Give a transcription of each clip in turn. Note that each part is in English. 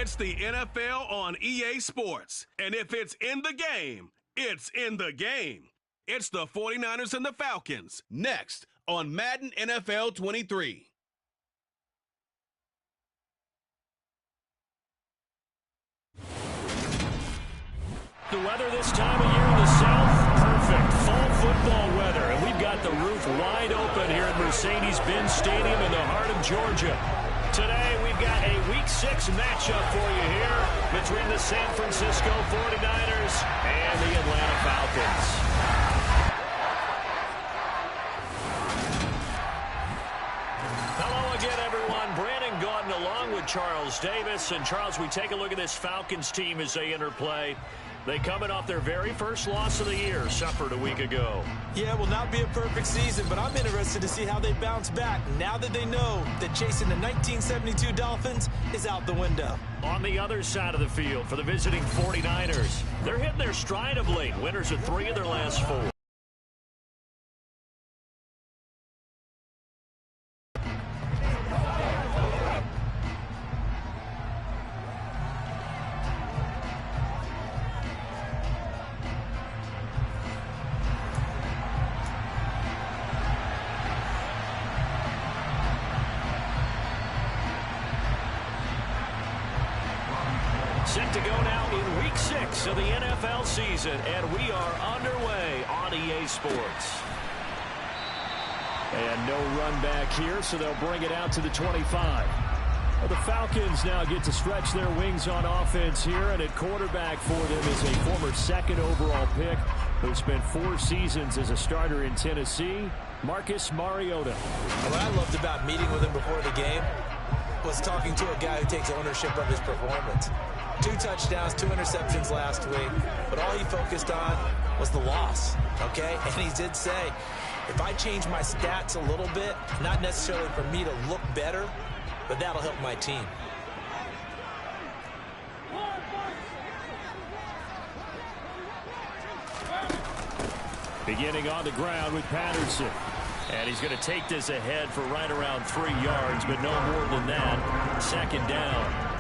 It's the NFL on EA Sports. And if it's in the game, it's in the game. It's the 49ers and the Falcons. Next on Madden NFL 23. The weather this time of year in the South, perfect. Fall football weather. And we've got the roof wide open here at Mercedes-Benz Stadium in the heart of Georgia. Today, we've got a Week 6 matchup for you here between the San Francisco 49ers and the Atlanta Falcons. Hello again, everyone. Brandon Gaudin along with Charles Davis. And, Charles, we take a look at this Falcons team as they enter play. They coming off their very first loss of the year, suffered a week ago. Yeah, will not be a perfect season, but I'm interested to see how they bounce back now that they know that chasing the 1972 Dolphins is out the window. On the other side of the field for the visiting 49ers, they're hitting their stride of late. Winners of 3 of their last 4. Set to go now in Week 6 of the NFL season, and we are underway on EA Sports. And no run back here, so they'll bring it out to the 25. Well, the Falcons now get to stretch their wings on offense here, and at quarterback for them is a former second overall pick who spent 4 seasons as a starter in Tennessee, Marcus Mariota. What I loved about meeting with him before the game was talking to a guy who takes ownership of his performance. 2 touchdowns, 2 interceptions last week, but all he focused on was the loss, okay? And he did say, if I change my stats a little bit, not necessarily for me to look better, but that'll help my team. Beginning on the ground with Patterson. And he's going to take this ahead for right around 3 yards, but no more than that. Second down.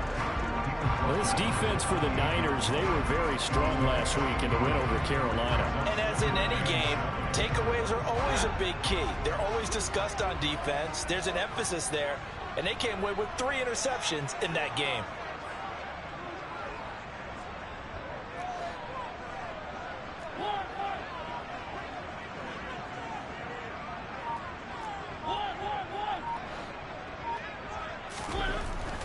Well, this defense for the Niners, they were very strong last week in the win over Carolina. And as in any game, takeaways are always a big key. They're always discussed on defense. There's an emphasis there, and they came away with 3 interceptions in that game.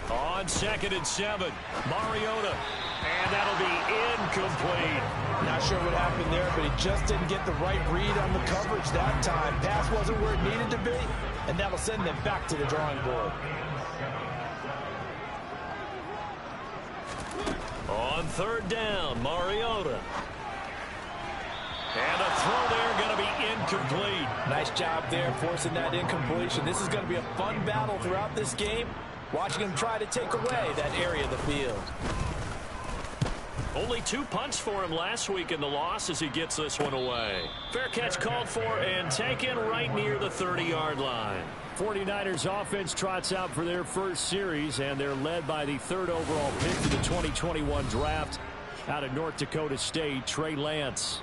On 2nd and 7, Mariota, and that'll be incomplete. Not sure what happened there, but he just didn't get the right read on the coverage that time. Pass wasn't where it needed to be, and that'll send them back to the drawing board. On 3rd down, Mariota. And a throw there going to be incomplete. Nice job there forcing that incompletion. This is going to be a fun battle throughout this game. Watching him try to take away that area of the field. Only 2 punts for him last week in the loss as he gets this one away. Fair catch called for and taken right near the 30-yard line. 49ers offense trots out for their first series, and they're led by the 3rd overall pick for the 2021 draft out of North Dakota State, Trey Lance.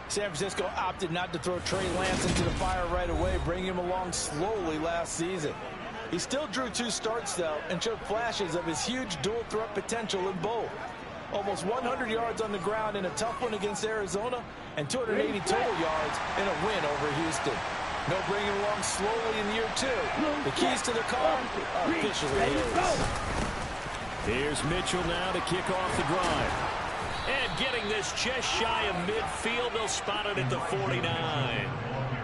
San Francisco opted not to throw Trey Lance into the fire right away, bringing him along slowly last season. He still drew 2 starts, though, and showed flashes of his huge dual-threat potential in both. Almost 100 yards on the ground in a tough one against Arizona, and 280 total yards in a win over Houston. No bringing him along slowly in year 2. The keys to the car are officially his. Here's Mitchell now to kick off the drive. And getting this just shy of midfield, they'll spot it at the 49.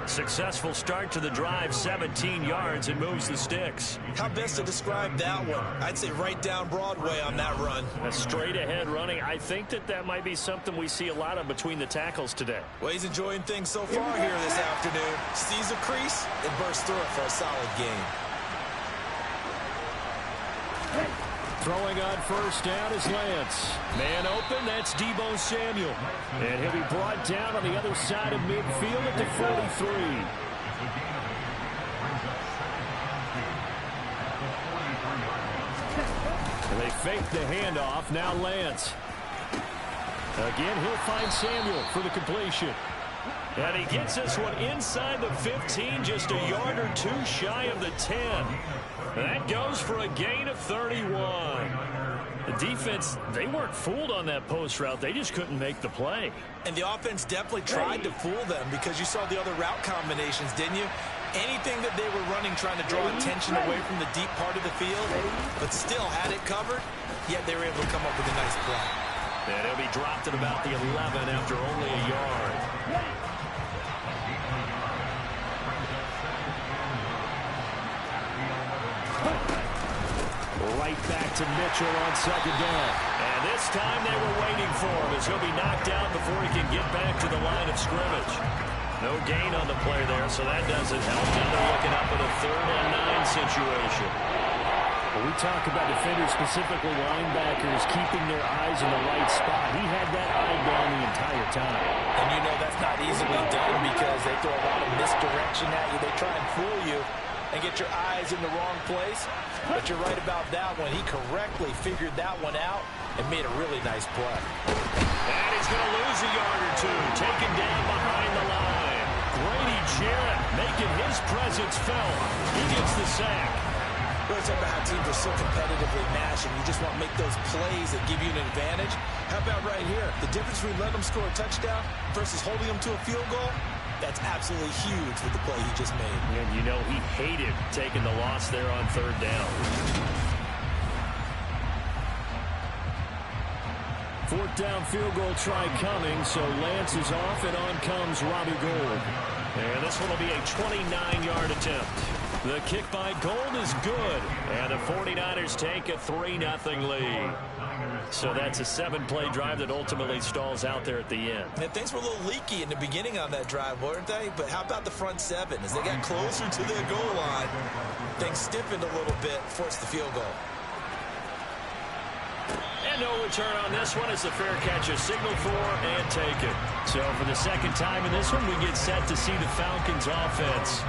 Successful start to the drive, 17 yards, and moves the sticks. How best to describe that one? I'd say right down Broadway on that run. A straight-ahead running. I think that might be something we see a lot of between the tackles today. Well, he's enjoying things so far here this afternoon. Sees a crease and bursts through it for a solid game. Throwing on 1st down is Lance. Man open, that's Deebo Samuel. And he'll be brought down on the other side of midfield at the 43. And they faked the handoff. Now Lance. Again, he'll find Samuel for the completion. And he gets this one inside the 15, just a yard or two shy of the 10. That goes for a gain of 31. The defense, they weren't fooled on that post route. They just couldn't make the play. And the offense definitely tried to fool them because you saw the other route combinations, didn't you? Anything that they were running trying to draw attention away from the deep part of the field, but still had it covered, yet they were able to come up with a nice play. And he'll be dropped at about the 11 after only a yard. Right back to Mitchell on second down. And this time they were waiting for him as he'll be knocked out before he can get back to the line of scrimmage. No gain on the play there, so that doesn't help. Now they're looking up at a 3rd and 9 situation. When we talk about defenders, specifically linebackers, keeping their eyes in the right spot, he had that eye down the entire time. And you know that's not easily done because they throw a lot of misdirection at you. They try and fool you and get your eyes in the wrong place. But you're right about that one. He correctly figured that one out and made a really nice play. And he's going to lose a yard or two, taken down behind the line. Grady Jarrett making his presence felt. He gets the sack. We're talking about how teams are so competitively matched, and you just want to make those plays that give you an advantage. How about right here? The difference between letting them score a touchdown versus holding them to a field goal, that's absolutely huge with the play he just made. And you know he hated taking the loss there on 3rd down. 4th down field goal try coming, so Lance is off, and on comes Robbie Gould. And this one will be a 29-yard attempt. The kick by Gould is good, and the 49ers take a 3-0 lead. So that's a 7-play drive that ultimately stalls out there at the end. And things were a little leaky in the beginning on that drive, weren't they? But how about the front 7? As they got closer to the goal line, things stiffened a little bit, forced the field goal. And no return on this one as the fair catch is signaled for and taken. So for the second time in this one, we get set to see the Falcons offense.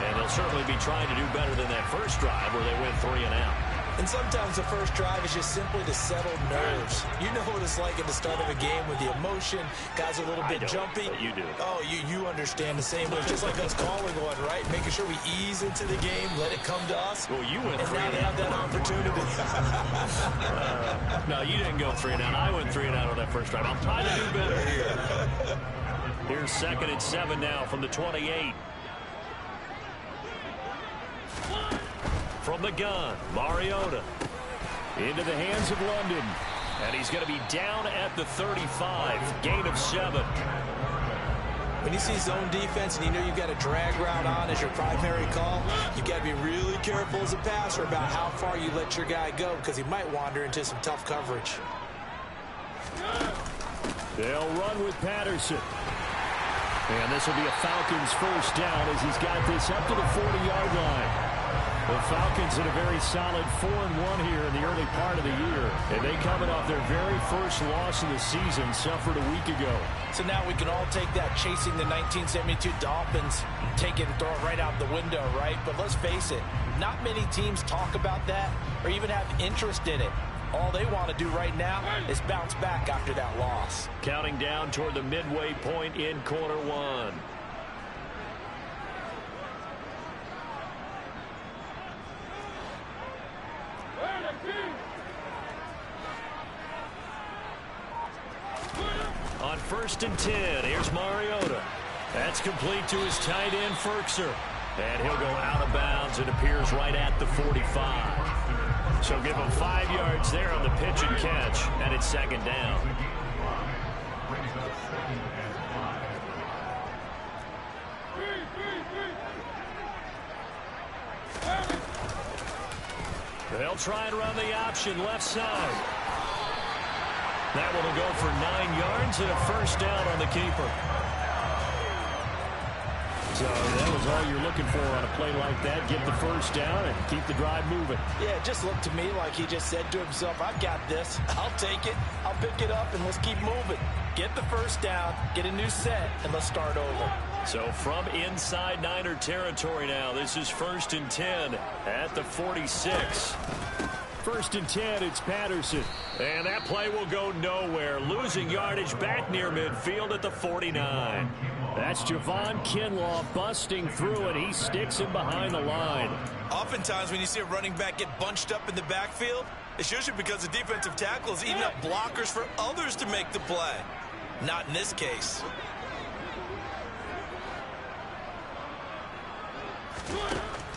And they'll certainly be trying to do better than that first drive where they went 3 and out. And sometimes the first drive is just simply to settle nerves. You know what it's like at the start of a game with the emotion. Guys are a little bit jumpy. You do. Oh, you understand the same way. It's just like us calling one, right? Making sure we ease into the game, let it come to us. Well, you went 3 and now they have that opportunity. No, you didn't go 3 and out. I went 3 and out on that first drive. I'm trying to do better here. Here's 2nd and 7 now from the 28. From the gun, Mariota into the hands of London. And he's going to be down at the 35. Gain of 7. When you see zone defense and you know you've got a drag route on as your primary call, you've got to be really careful as a passer about how far you let your guy go because he might wander into some tough coverage. They'll run with Patterson. And this will be a Falcons first down as he's got this up to the 40-yard line. The Falcons in a very solid 4-1 here in the early part of the year. And they coming off their very first loss of the season, suffered a week ago. So now we can all take that chasing the 1972 Dolphins, take it and throw it right out the window, right? But let's face it, not many teams talk about that or even have interest in it. All they want to do right now is bounce back after that loss. Counting down toward the midway point in quarter 1. On 1st and 10, here's Mariota. That's complete to his tight end, Ferkser. And he'll go out of bounds and appears right at the 45. So give him 5 yards there on the pitch and catch, and it's 2nd down. They'll try and run the option left side. That one will go for 9 yards and a first down on the keeper. So that was all you're looking for on a play like that. Get the first down and keep the drive moving. Yeah, it just looked to me like he just said to himself, I've got this. I'll take it. I'll pick it up, and let's keep moving. Get the first down, get a new set, and let's start over. So from inside Niner territory now, this is 1st and 10 at the 46. First and 10, it's Patterson. And that play will go nowhere. Losing yardage back near midfield at the 49. That's Javon Kinlaw busting through, and he sticks him behind the line. Oftentimes when you see a running back get bunched up in the backfield, it's usually because the defensive tackle is eating up blockers for others to make the play. Not in this case.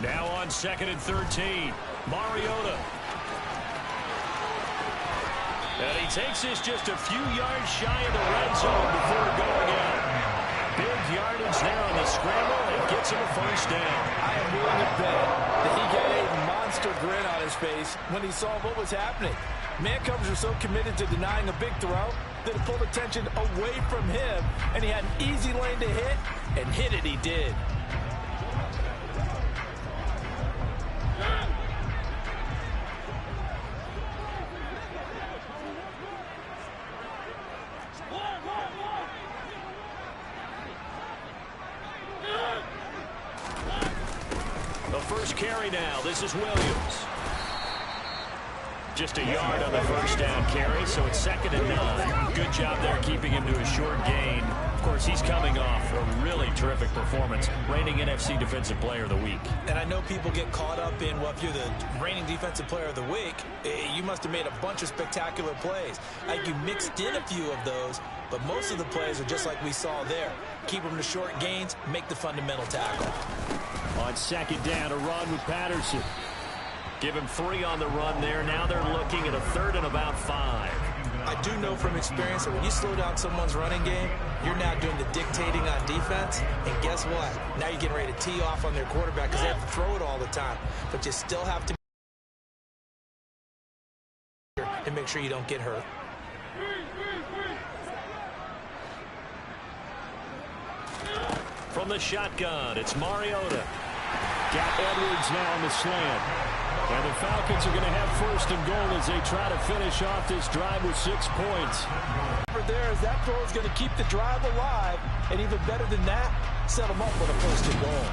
Now on 2nd and 13. Mariota. And he takes this just a few yards shy of the red zone before going out. Big yardage there on the scramble. It gets him a first down. I am willing to bet that he got a monster grin on his face when he saw what was happening. Mancovers were so committed to denying a big throw that it pulled attention away from him, and he had an easy lane to hit, and hit it he did. First carry now. This is Williams. Just a yard on the first down carry, so it's 2nd and 9. Good job there keeping him to a short gain. Of course, he's coming off a really terrific performance, reigning NFC Defensive Player of the Week. And I know people get caught up in, well, if you're the reigning Defensive Player of the Week, you must have made a bunch of spectacular plays. Like you mixed in a few of those, but most of the plays are just like we saw there. Keep them to short gains, make the fundamental tackle. On 2nd down, a run with Patterson. Give him 3 on the run there. Now they're looking at a 3rd and about 5. I do know from experience that when you slow down someone's running game, you're now doing the dictating on defense. And guess what? Now you're getting ready to tee off on their quarterback because they have to throw it all the time. But you still have to and make sure you don't get hurt. From the shotgun, it's Mariota. Got Edwards now on the slant. And the Falcons are going to have 1st and goal as they try to finish off this drive with 6 points. There is that throw is going to keep the drive alive, and even better than that, set them up with a 1st and goal.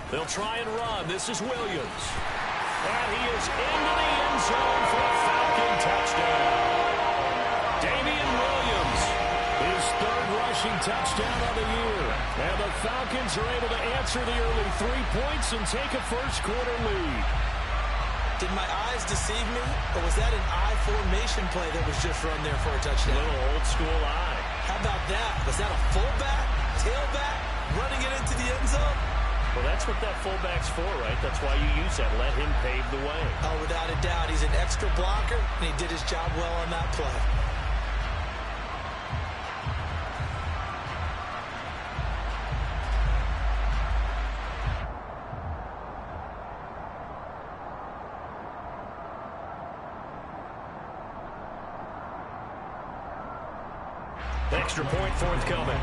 They'll try and run. This is Williams. And he is into the end zone for a Falcon touchdown. Damian Williams, his 3rd rushing touchdown of the year. And the Falcons are able to answer the early 3 points and take a first-quarter lead. Did my eyes deceive me, or was that an I formation play that was just run there for a touchdown? A little old-school eye. How about that? Was that a fullback, tailback, running it into the end zone? Well, that's what that fullback's for, right? That's why you use that. Let him pave the way. Oh, without a doubt. He's an extra blocker, and he did his job well on that play. Extra point forthcoming.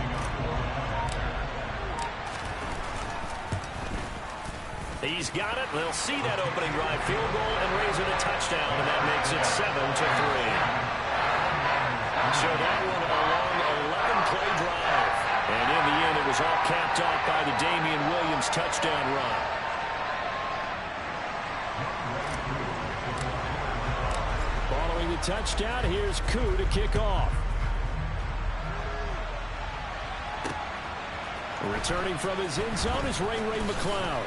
He's got it. They'll see that opening drive field goal and raise it a touchdown, and that makes it 7-3. So that one a long 11-play drive. And in the end, it was all capped off by the Damian Williams touchdown run. Following the touchdown, here's Koo to kick off. Returning from his end zone is Ray McCloud.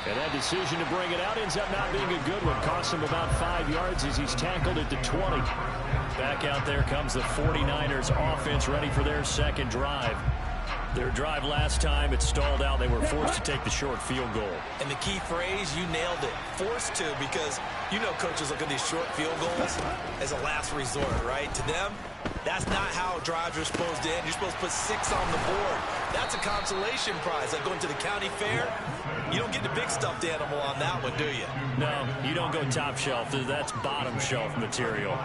And that decision to bring it out ends up not being a good one. Costs him about 5 yards as he's tackled at the 20. Back out there comes the 49ers offense ready for their 2nd drive. Their drive last time, it stalled out. They were forced to take the short field goal. And the key phrase, you nailed it. Forced to, because you know coaches look at these short field goals as a last resort, right? To them, that's not how drives are supposed to end. You're supposed to put 6 on the board. That's a consolation prize. Like going to the county fair, you don't get the big stuffed animal on that one, do you? No, you don't go top shelf. That's bottom shelf material.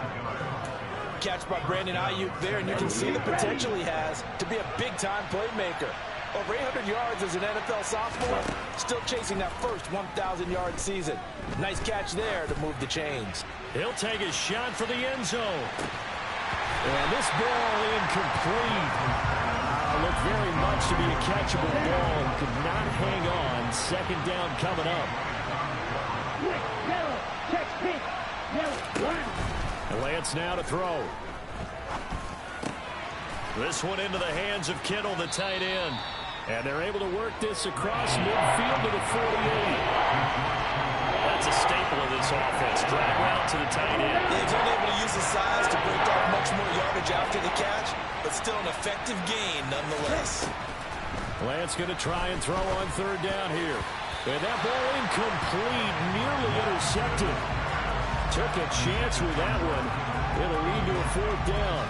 Catch by Brandon Ayuk there, and you can see the potential he has to be a big-time playmaker. Over 800 yards as an NFL sophomore, still chasing that first 1,000-yard season. Nice catch there to move the chains. He'll take a shot for the end zone. And this ball incomplete. Looked very much to be a catchable ball and could not hang on. Second down coming up. Lance now to throw. This one into the hands of Kittle, the tight end. And they're able to work this across midfield to the 48. That's a staple of this offense. Drag route to the tight end. He's unable to use his size to break off much more yardage after the catch, but still an effective gain nonetheless. Lance going to try and throw on third down here. And that ball incomplete, nearly intercepted. Took a chance with that one. It'll lead to a fourth down.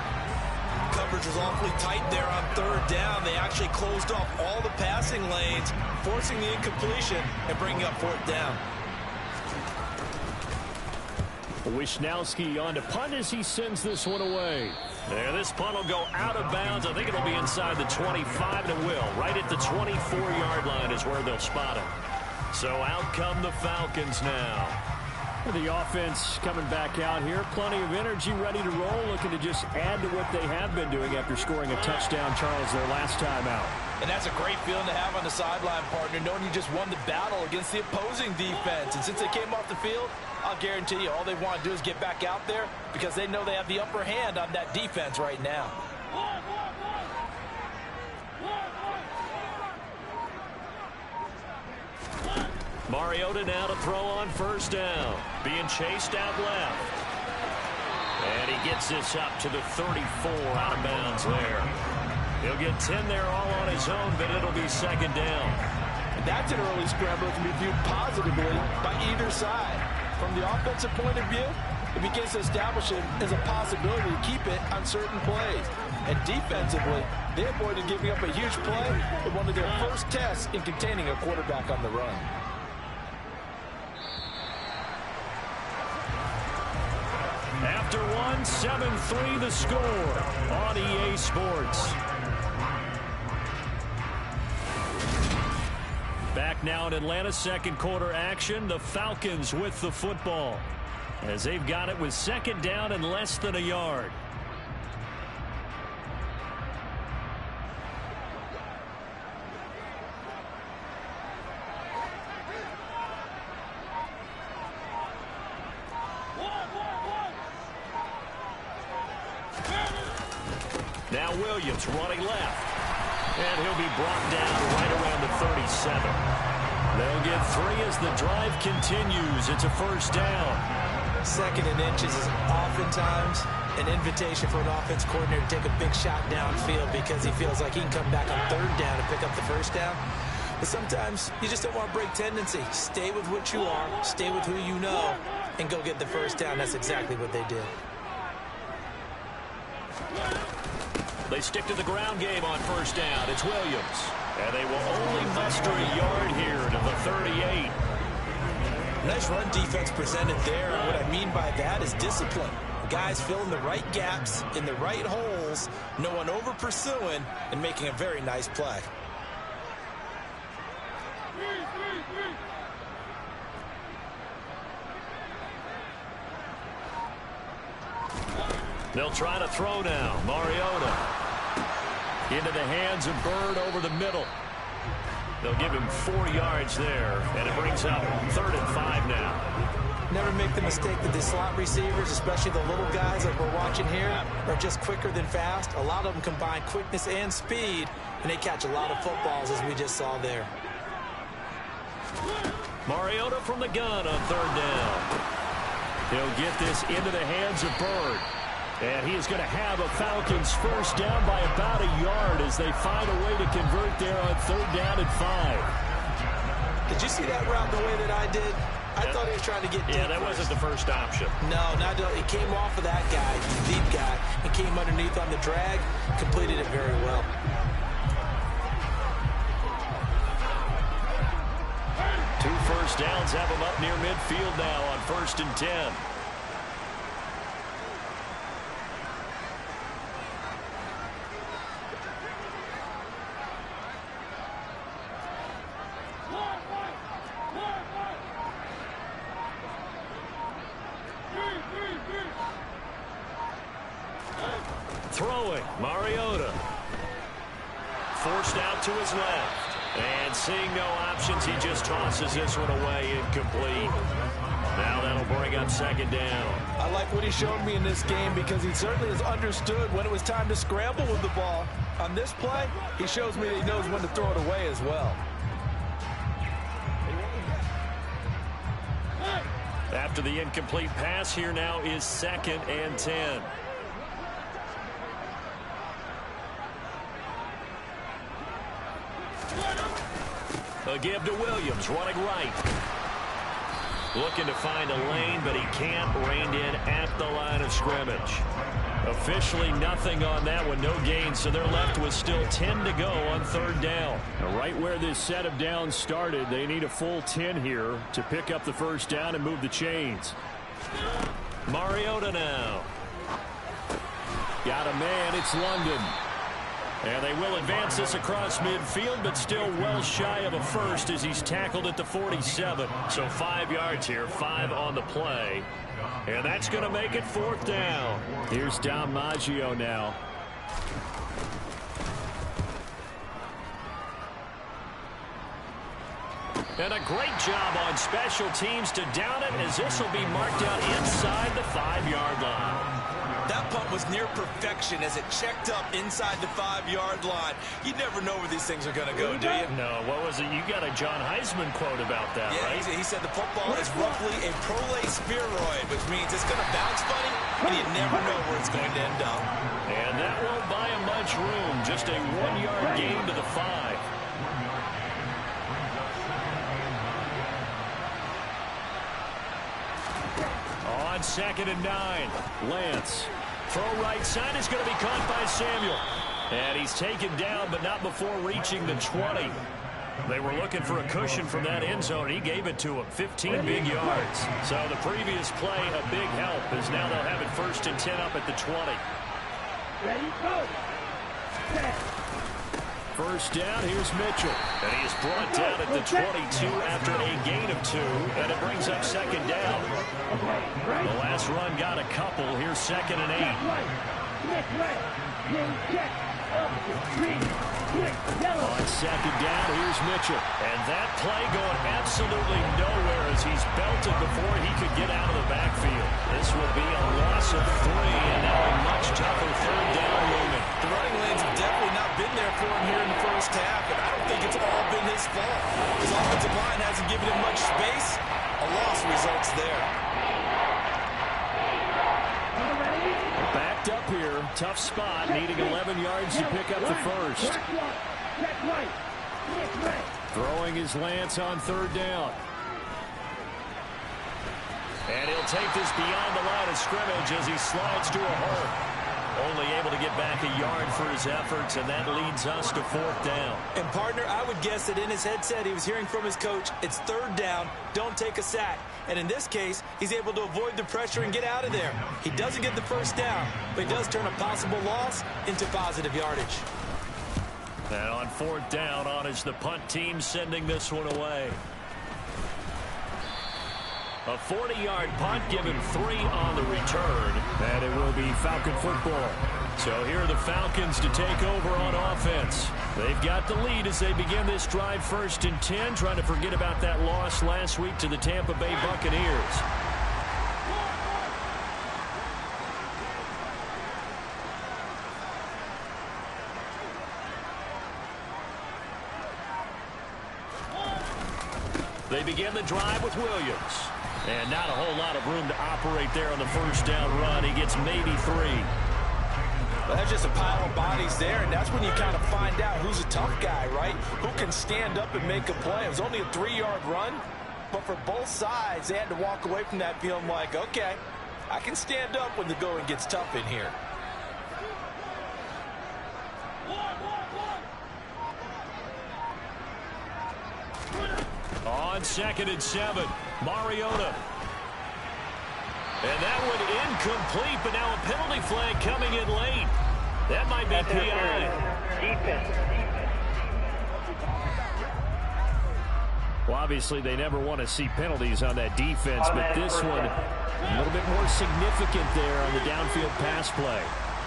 Coverage was awfully tight there on third down. They actually closed off all the passing lanes, forcing the incompletion and bringing up fourth down. Wisnowski on to punt as he sends this one away. There, this punt will go out of bounds. I think it'll be inside the 25, and it will. Right at the 24-yard line is where they'll spot it. So out come the Falcons now. The offense coming back out here. Plenty of energy, ready to roll, looking to just add to what they have been doing after scoring a touchdown, Charles, their last time out. And that's a great feeling to have on the sideline, partner, knowing you just won the battle against the opposing defense. And since they came off the field, I'll guarantee you all they want to do is get back out there because they know they have the upper hand on that defense right now. Mariota now to throw on first down. Being chased out left. And he gets this up to the 34 out of bounds there. He'll get 10 there all on his own, but it'll be second down. And that's an early scramble that can be viewed positively by either side. From the offensive point of view, it begins to establish it as a possibility to keep it on certain plays. And defensively, they avoided giving up a huge play in one of their first tests in containing a quarterback on the run. After one, 7-3 the score on EA Sports. Back now in Atlanta, second quarter action. The Falcons with the football as they've got it with second down and less than a yard. Now Williams running left. And he'll be brought down right around the 37. They'll get 3 as the drive continues. It's a first down. Second and inches is oftentimes an invitation for an offense coordinator to take a big shot downfield because he feels like he can come back on third down and pick up the first down. But sometimes you just don't want to break tendency. Stay with what you are, stay with who you know, and go get the first down. That's exactly what they did. They stick to the ground game on first down. It's Williams. And they will only muster a yard here to the 38. Nice run defense presented there. And what I mean by that is discipline. Guys filling the right gaps in the right holes. No one over pursuing and making a very nice play. They'll try to throw now. Mariota into the hands of Bird over the middle. They'll give him 4 yards there, and it brings up 3rd and 5 now. Never make the mistake that the slot receivers, especially the little guys like we're watching here, are just quicker than fast. A lot of them combine quickness and speed, and they catch a lot of footballs, as we just saw there. Mariota from the gun on 3rd down. He'll get this into the hands of Bird. And he is going to have a Falcons first down by about a yard as they find a way to convert there on 3rd down and 5. Did you see that route the way that I did? I thought he was trying to get deep. Yeah, that wasn't the first option. No, not he came off of that guy, the deep guy, and came underneath on the drag, completed it very well. Two first downs have him up near midfield now on 1st and 10. Throwing, Mariota. Forced out to his left. And seeing no options, he just tosses this one away, incomplete. Now that'll bring up second down. I like what he showed me in this game because he certainly has understood when it was time to scramble with the ball. On this play, he shows me that he knows when to throw it away as well. After the incomplete pass, here now is 2nd and 10. A give to Williams, running right. Looking to find a lane, but he can't. Reined in at the line of scrimmage. Officially nothing on that one, no gain, so they're left with still 10 to go on 3rd down. Now, right where this set of downs started, they need a full 10 here to pick up the 1st down and move the chains. Mariota now. Got a man, it's London. And they will advance this across midfield, but still well shy of a first as he's tackled at the 47. So 5 yards here, 5 on the play. And that's going to make it 4th down. Here's Dom Maggio now. And a great job on special teams to down it, as this will be marked out inside the 5-yard line. That punt was near perfection as it checked up inside the 5-yard line. You never know where these things are going to go, do you? No, what was it? You got a John Heisman quote about that, yeah, right? He said the football is roughly a prolate spheroid, which means it's going to bounce funny, and you never know where it's going to end up. And that won't buy him much room. Just a 1-yard gain to the 5. On 2nd and 9, Lance. Throw right side is going to be caught by Samuel. And he's taken down, but not before reaching the 20. They were looking for a cushion from that end zone. He gave it to him, 15 big yards. So the previous play, a big help, as now they'll have it 1st and 10 up at the 20. Ready, go. 1st down, here's Mitchell. And he is brought down at the 22 after a gain of 2, and it brings up 2nd down. The last run got a couple. Here's 2nd and 8. On 2nd down, here's Mitchell. And that play going absolutely nowhere as he's belted before he could get out of the backfield. This will be a loss of 3, and now a much tougher 3rd down looming. The running lanes have definitely not been there for him here in the first half, and I don't think it's all been his fault. His offensive line hasn't given him much space. A loss results there. Backed up here, tough spot, needing 11 yards to pick up the 1st. Throwing his Lance on 3rd down. And he'll take this beyond the line of scrimmage as he slides to a hole. Only able to get back a yard for his efforts, and that leads us to 4th down. And, partner, I would guess that in his headset he was hearing from his coach, it's 3rd down, don't take a sack. And in this case, he's able to avoid the pressure and get out of there. He doesn't get the 1st down, but he does turn a possible loss into positive yardage. And on 4th down, on is the punt team sending this one away. A 40-yard punt, given 3 on the return. And it will be Falcon football. So here are the Falcons to take over on offense. They've got the lead as they begin this drive 1st and 10, trying to forget about that loss last week to the Tampa Bay Buccaneers. They begin the drive with Williams. And not a whole lot of room to operate there on the 1st down run. He gets maybe 3. Well, that's just a pile of bodies there, and that's when you kind of find out who's a tough guy, right? Who can stand up and make a play. It was only a 3-yard run, but for both sides, they had to walk away from that feeling like, okay, I can stand up when the going gets tough in here. On 2nd and 7, Mariota. And that one incomplete, but now a penalty flag coming in late. That might be PI. Well, obviously, they never want to see penalties on that defense, but this one a little bit more significant there on the downfield pass play.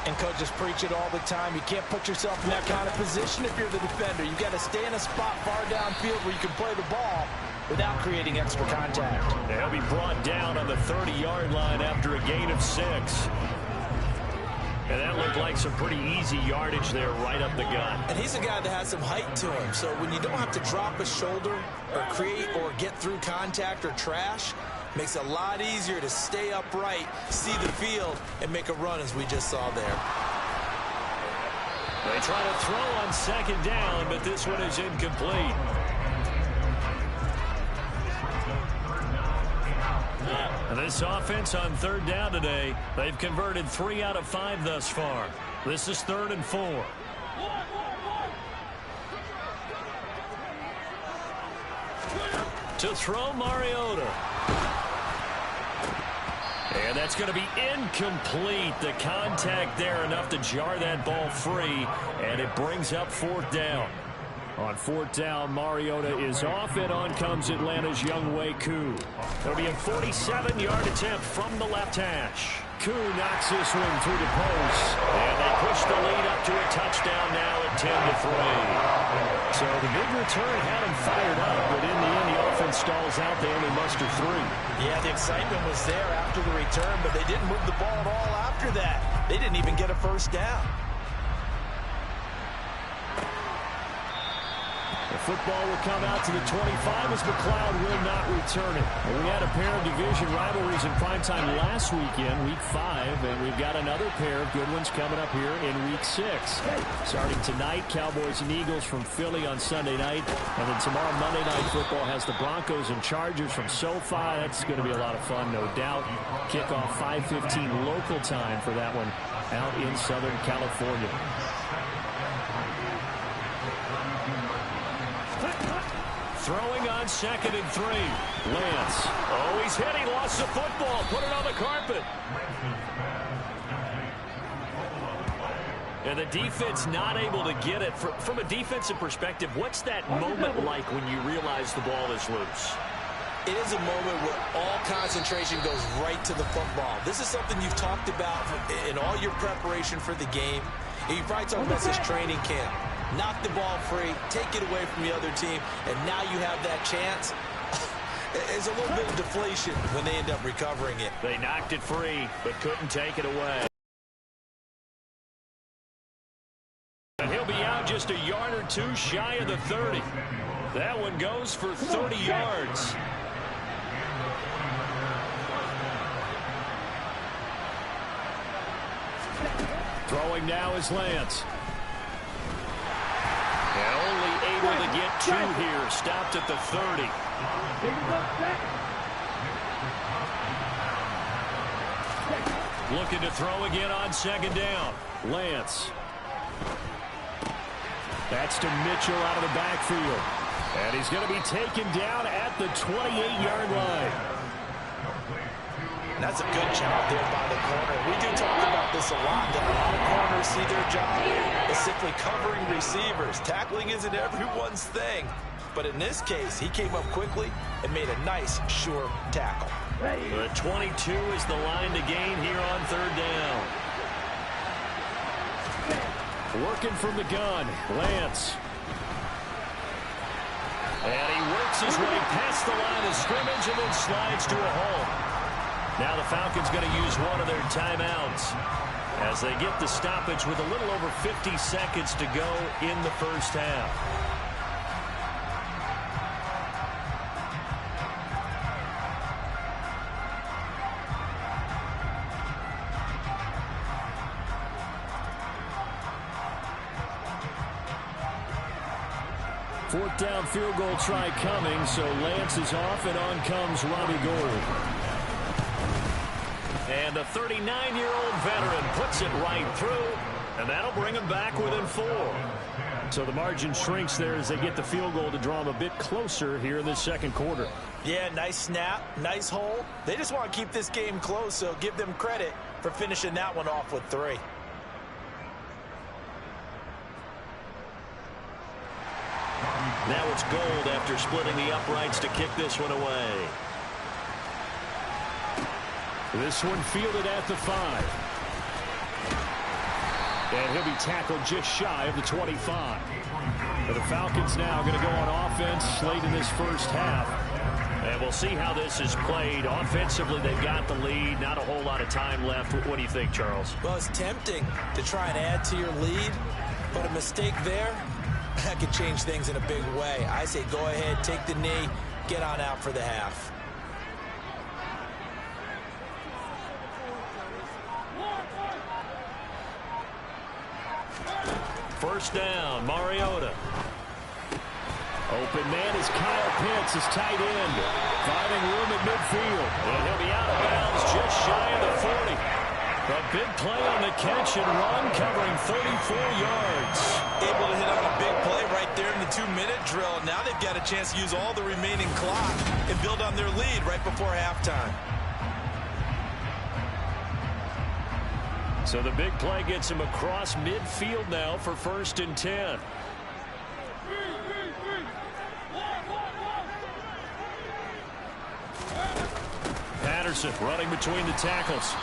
And coaches preach it all the time. You can't put yourself in that kind of position if you're the defender. You've got to stay in a spot far downfield where you can play the ball without creating extra contact. He'll be brought down on the 30-yard line after a gain of 6. And that looked like some pretty easy yardage there right up the gut. And he's a guy that has some height to him. So when you don't have to drop a shoulder or create or get through contact or trash, makes it a lot easier to stay upright, see the field, and make a run as we just saw there. They try to throw on 2nd down, but this one is incomplete. And this offense on 3rd down today, they've converted 3 out of 5 thus far. This is 3rd and 4. To throw, Mariota. And that's going to be incomplete. The contact there enough to jar that ball free, and it brings up 4th down. On 4th down, Mariota is off, and on comes Atlanta's Younghoe Koo. It'll be a 47-yard attempt from the left hash. Koo knocks this one through the post, and they push the lead up to a touchdown now at 10-3. So the big return had him fired up, but in the end, the offense stalls out. They only muster 3. Yeah, the excitement was there after the return, but they didn't move the ball at all after that. They didn't even get a 1st down. The football will come out to the 25 as McLeod will not return it. And we had a pair of division rivalries in primetime last weekend, Week 5, and we've got another pair of good ones coming up here in Week 6. Starting tonight, Cowboys and Eagles from Philly on Sunday night, and then tomorrow Monday Night Football has the Broncos and Chargers from SoFi. That's going to be a lot of fun, no doubt. Kickoff 5:15 local time for that one out in Southern California. Throwing on 2nd and 3. Lance. Oh, he's hit. He lost the football. Put it on the carpet. And the defense not able to get it. From a defensive perspective, what's that moment like when you realize the ball is loose? It is a moment where all concentration goes right to the football. This is something you've talked about in all your preparation for the game. And you probably talked about this training camp. Knock the ball free, take it away from the other team, and now you have that chance. There's a little bit of deflation when they end up recovering it. They knocked it free, but couldn't take it away. And he'll be out just a yard or 2 shy of the 30. That one goes for 30 yards. Throwing now is Lance. And only able to get 2 here. Stopped at the 30. Looking to throw again on 2nd down. Lance. That's to Mitchell out of the backfield. And he's going to be taken down at the 28-yard line. And that's a good job there by the corner. We do talk about this a lot, that a lot of corners see their job as simply covering receivers. Tackling isn't everyone's thing. But in this case, he came up quickly and made a nice, sure tackle. The 22 is the line to gain here on 3rd down. Working from the gun, Lance. And he works his way past the line of scrimmage and then slides to a hole. Now the Falcons going to use one of their timeouts as they get the stoppage with a little over 50 seconds to go in the 1st half. Fourth down field goal try coming, so Lance is off, and on comes Robbie Gould. And the 39-year-old veteran puts it right through, and that'll bring him back within 4. So the margin shrinks there as they get the field goal to draw them a bit closer here in the 2nd quarter. Yeah, nice snap, nice hole. They just want to keep this game close, so give them credit for finishing that one off with 3. Now it's Gold after splitting the uprights to kick this one away. This one fielded at the 5. And he'll be tackled just shy of the 25. But the Falcons now going to go on offense late in this first half. And we'll see how this is played. Offensively, they've got the lead. Not a whole lot of time left. What do you think, Charles? Well, it's tempting to try and add to your lead, but a mistake there, that could change things in a big way. I say go ahead, take the knee, get on out for the half. First down, Mariota. Open man is Kyle Pitts, his tight end, finding room at midfield. And he'll be out of bounds just shy of the 40. A big play on the catch and run, covering 34 yards. Able to hit on a big play right there in the 2-minute drill. Now they've got a chance to use all the remaining clock and build on their lead right before halftime. So the big play gets him across midfield now for 1st and 10. Patterson running between the tackles.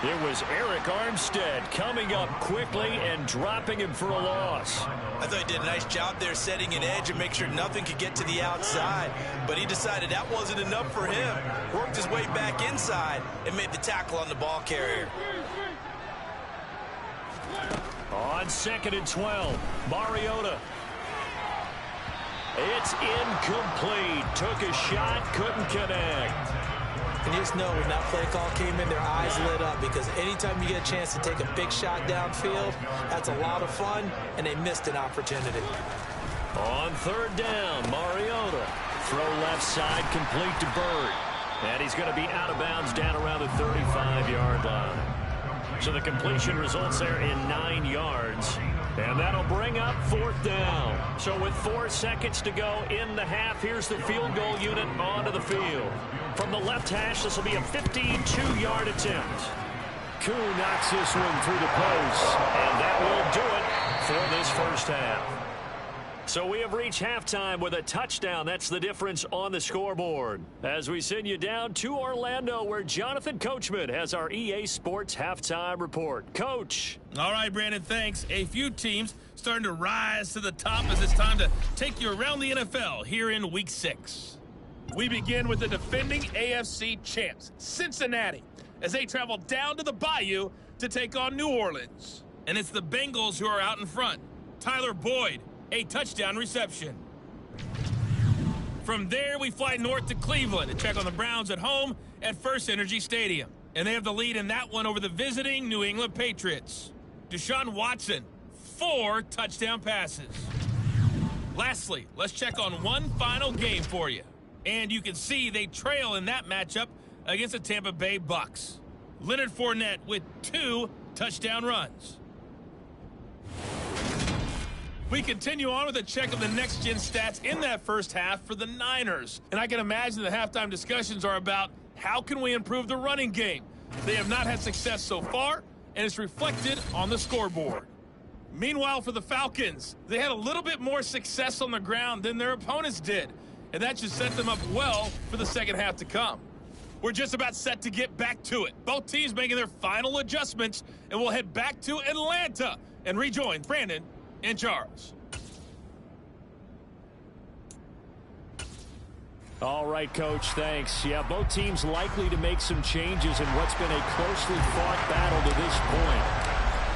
It was Eric Armstead coming up quickly and dropping him for a loss. I thought he did a nice job there setting an edge and make sure nothing could get to the outside. But he decided that wasn't enough for him. Worked his way back inside and made the tackle on the ball carrier. On 2nd and 12, Mariota. It's incomplete. Took a shot, couldn't connect. And you just know when that play call came in, their eyes lit up, because anytime you get a chance to take a big shot downfield, that's a lot of fun, and they missed an opportunity. On 3rd down, Mariota. Throw left side, complete to Bird. And he's going to be out of bounds down around the 35-yard line. So the completion results there in 9 yards. And that'll bring up 4th down. So with 4 seconds to go in the half, here's the field goal unit onto the field. From the left hash, this will be a 52-yard attempt. Koo knocks this one through the post. And that will do it for this first half. So we have reached halftime with a touchdown. That's the difference on the scoreboard. As we send you down to Orlando, where Jonathan Coachman has our EA Sports halftime report. Coach. All right, Brandon, thanks. A few teams starting to rise to the top as it's time to take you around the NFL here in Week 6. We begin with the defending AFC champs, Cincinnati, as they travel down to the Bayou to take on New Orleans. And it's the Bengals who are out in front. Tyler Boyd, a touchdown reception. From there, we fly north to Cleveland to check on the Browns at home at First Energy Stadium. And they have the lead in that one over the visiting New England Patriots. Deshaun Watson, 4 touchdown passes. Lastly, let's check on one final game for you. And you can see they trail in that matchup against the Tampa Bay Bucks. Leonard Fournette with 2 touchdown runs. We continue on with a check of the next-gen stats in that first half for the Niners. And I can imagine the halftime discussions are about how can we improve the running game. They have not had success so far, and it's reflected on the scoreboard. Meanwhile, for the Falcons, they had a little bit more success on the ground than their opponents did. And that should set them up well for the second half to come. We're just about set to get back to it. Both teams making their final adjustments, and we'll head back to Atlanta and rejoin Brandon and Charles. All right, Coach, thanks. Yeah, both teams likely to make some changes in what's been a closely fought battle to this point.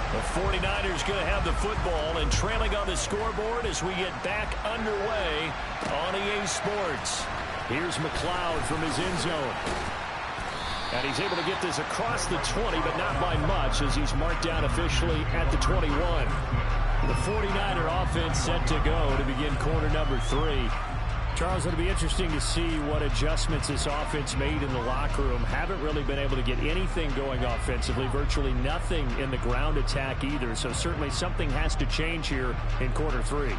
The 49ers going to have the football and trailing on the scoreboard as we get back underway on EA Sports. Here's McLeod from his end zone. And he's able to get this across the 20, but not by much, as he's marked down officially at the 21. The 49er offense set to go to begin quarter number 3. Charles, it'll be interesting to see what adjustments this offense made in the locker room. Haven't really been able to get anything going offensively, virtually nothing in the ground attack either. So certainly something has to change here in quarter 3.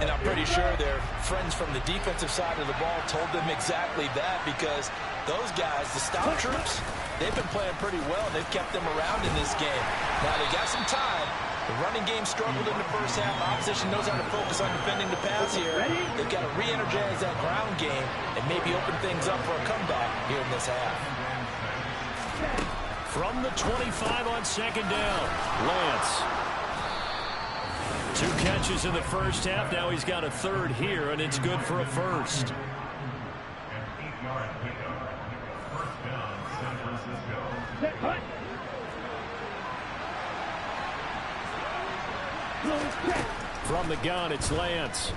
And I'm pretty sure their friends from the defensive side of the ball told them exactly that, because those guys, the stout troops, they've been playing pretty well. They've kept them around in this game. Now they got some time, The running game struggled in the first half. Opposition knows how to focus on defending the pass here. They've got to re-energize that ground game and maybe open things up for a comeback here in this half. From the 25 on second down, Lance. 2 catches in the first half. Now he's got a third here, and it's good for a first. From the gun, it's Lance.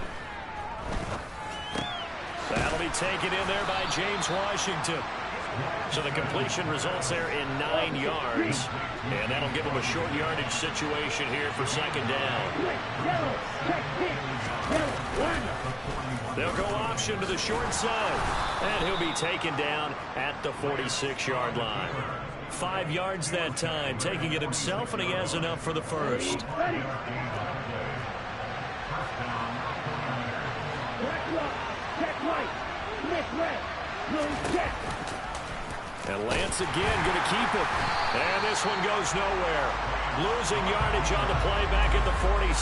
That'll be taken in there by James Washington. So the completion results there in 9 yards. And that'll give him a short yardage situation here for second down. They'll go option to the short side. And he'll be taken down at the 46-yard line. 5 yards that time, taking it himself, and he has enough for the first. And Lance again going to keep it. And this one goes nowhere. Losing yardage on the play back at the 46.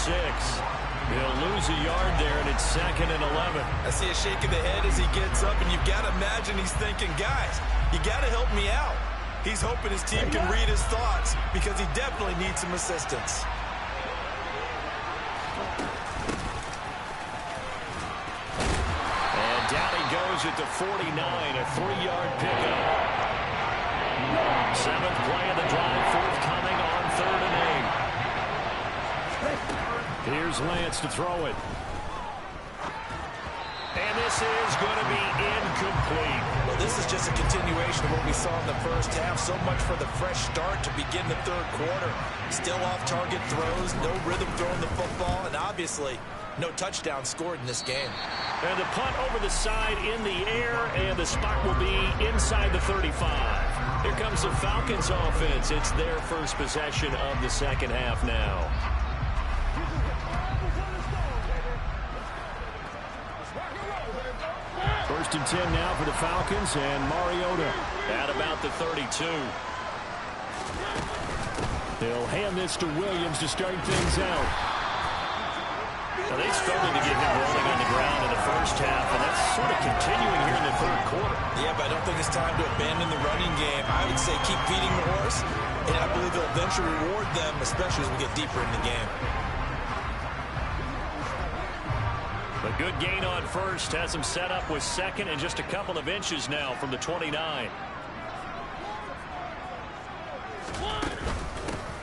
He'll lose a yard there, and it's 2nd and 11. I see a shake of the head as he gets up, and you've got to imagine he's thinking, guys, you got to help me out. He's hoping his team can read his thoughts because he definitely needs some assistance. And down he goes at the 49, a 3-yard pickup. 7th play of the drive, forthcoming on 3rd and 8. Here's Lance to throw it. And this is going to be incomplete. Well, this is just a continuation of what we saw in the first half. So much for the fresh start to begin the 3rd quarter. Still off-target throws, no rhythm throwing the football, and obviously no touchdown scored in this game. And the punt over the side in the air, and the spot will be inside the 35. Here comes the Falcons offense. It's their first possession of the second half now. First and 10 now for the Falcons, and Mariota at about the 32. They'll hand this to Williams to start things out. Now, they struggled to get him rolling on the ground in the first half, and that's sort of continuing here in the 3rd quarter. Yeah, but I don't think it's time to abandon the running game. I would say keep feeding the horse, and I believe they'll eventually reward them, especially as we get deeper in the game. A good gain on first has him set up with 2nd and just a couple of inches now from the 29.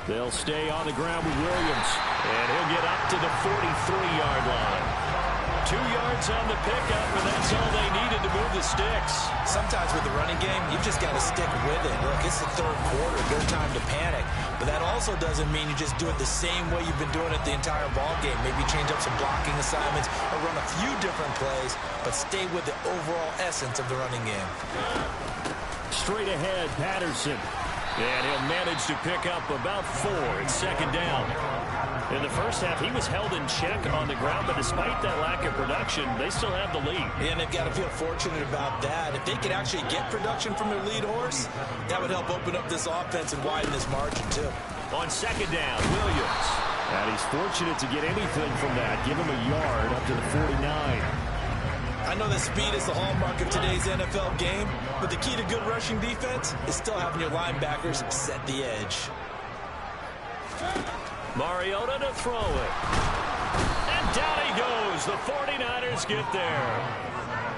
They'll stay on the ground with Williams, and he'll get up to the 43-yard line. 2 yards on the pickup, and that's all they needed to move the sticks. Sometimes with the running game, you've just got to stick with it. Look, it's the 3rd quarter, no time to panic. But that also doesn't mean you just do it the same way you've been doing it the entire ball game. Maybe change up some blocking assignments or run a few different plays, but stay with the overall essence of the running game. Straight ahead, Patterson. And he'll manage to pick up about 4. It's 2nd down. In the first half, he was held in check on the ground, but despite that lack of production, they still have the lead. Yeah, and they've got to feel fortunate about that. If they could actually get production from their lead horse, that would help open up this offense and widen this margin, too. On 2nd down, Williams. And he's fortunate to get anything from that. Give him a yard up to the 49. I know that speed is the hallmark of today's NFL game, but the key to good rushing defense is still having your linebackers set the edge. Mariota to throw it. And down he goes. The 49ers get there.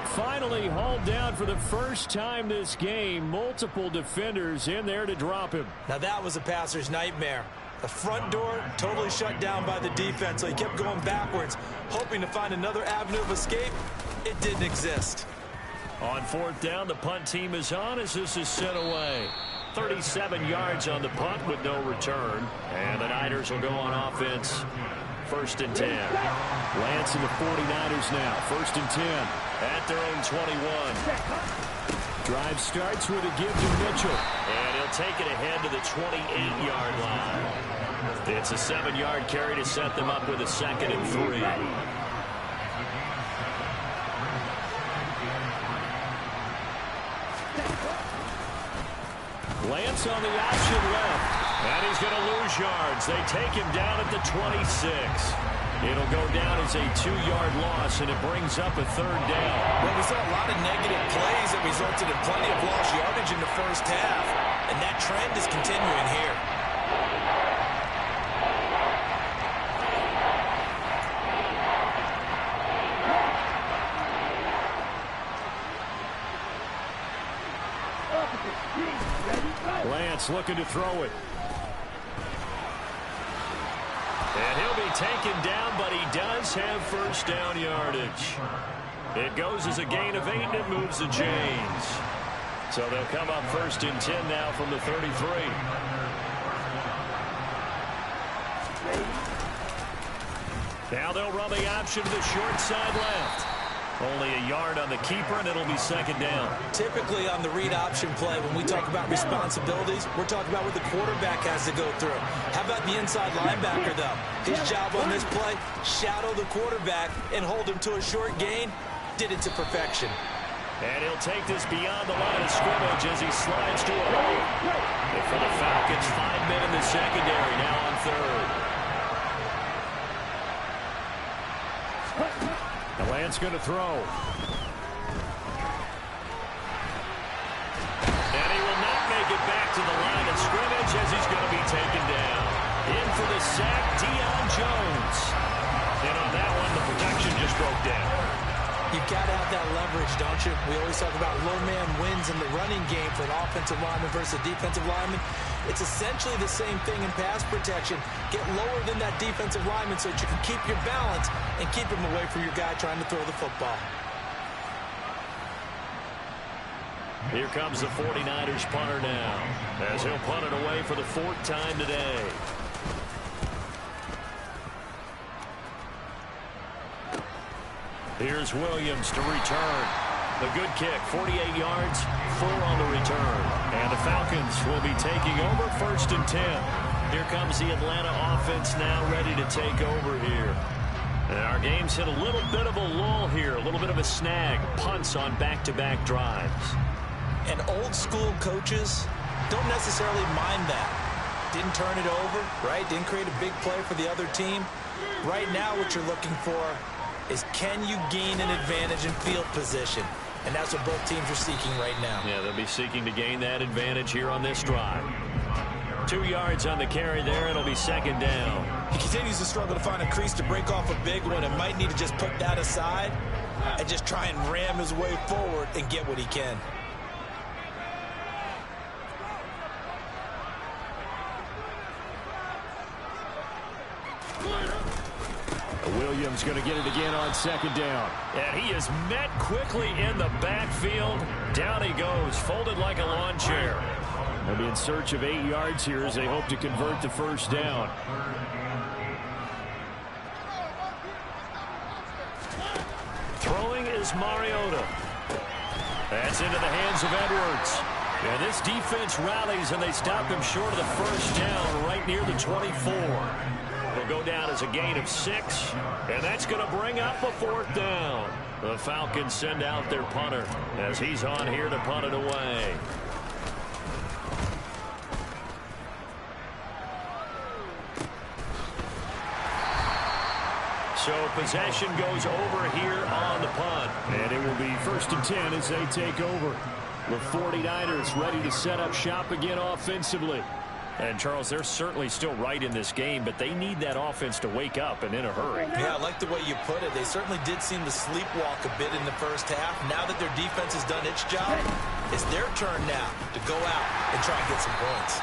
Finally hauled down for the first time this game. Multiple defenders in there to drop him. Now that was a passer's nightmare. The front door totally shut down by the defense, so he kept going backwards, hoping to find another avenue of escape. It didn't exist. On 4th down, the punt team is on as this is sent away. 37 yards on the punt with no return. And the Niners will go on offense. 1st and 10. Lance and the 49ers now. 1st and 10 at their own 21. Drive starts with a give to Mitchell. And he'll take it ahead to the 28-yard line. It's a 7-yard carry to set them up with a 2nd and 3. Lance on the option left. And he's going to lose yards. They take him down at the 26. It'll go down as a 2-yard loss, and it brings up a 3rd down. Well, we saw a lot of negative plays that resulted in plenty of lost yardage in the first half, and that trend is continuing here. Lance looking to throw it. And he'll be taken down, but he does have 1st down yardage. It goes as a gain of 8, and it moves the chains. So they'll come up 1st and 10 now from the 33. Now they'll run the option to the short side left. Only a yard on the keeper, and it'll be 2nd down. Typically on the read option play, when we talk about responsibilities, we're talking about what the quarterback has to go through. How about the inside linebacker, though? His job on this play, shadow the quarterback and hold him to a short gain. Did it to perfection. And he'll take this beyond the line of scrimmage as he slides to a hole. And for the Falcons, 5 men in the secondary, now on 3rd. The Lance going to throw. And he will not make it back to the line of scrimmage as he's going to be taken down. In for the sack, Deion Jones. And on that one, the protection just broke down. You've got to have that leverage, don't you? We always talk about low man wins in the running game for an offensive lineman versus a defensive lineman. It's essentially the same thing in pass protection. Get lower than that defensive lineman so that you can keep your balance and keep him away from your guy trying to throw the football. Here comes the 49ers punter now, as he'll punt it away for the 4th time today. Here's Williams to return. A good kick, 48 yards, 4 on the return. And the Falcons will be taking over 1st and 10. Here comes the Atlanta offense now ready to take over here. And our game's hit a little bit of a lull here, a little bit of a snag. Punts on back-to-back drives. And old school coaches don't necessarily mind that. Didn't turn it over, right? Didn't create a big play for the other team. Right now what you're looking for is can you gain an advantage in field position? And that's what both teams are seeking right now. Yeah, they'll be seeking to gain that advantage here on this drive. 2 yards on the carry there. It'll be 2nd down. He continues to struggle to find a crease to break off a big one and might need to just put that aside and just try and ram his way forward and get what he can. Williams going to get it again on 2nd down. And he is met quickly in the backfield. Down he goes, folded like a lawn chair. They'll be in search of 8 yards here as they hope to convert the 1st down. Throwing is Mariota. That's into the hands of Edwards. And this defense rallies, and they stop him short of the 1st down right near the 24. It'll go down as a gain of 6, and that's going to bring up a 4th down. The Falcons send out their punter as he's on here to punt it away. So possession goes over here on the punt. And it will be 1st and 10 as they take over. The 49ers ready to set up shop again offensively. And, Charles, they're certainly still right in this game, but they need that offense to wake up and in a hurry. Yeah, I like the way you put it. They certainly did seem to sleepwalk a bit in the first half. Now that their defense has done its job, it's their turn now to go out and try and get some points.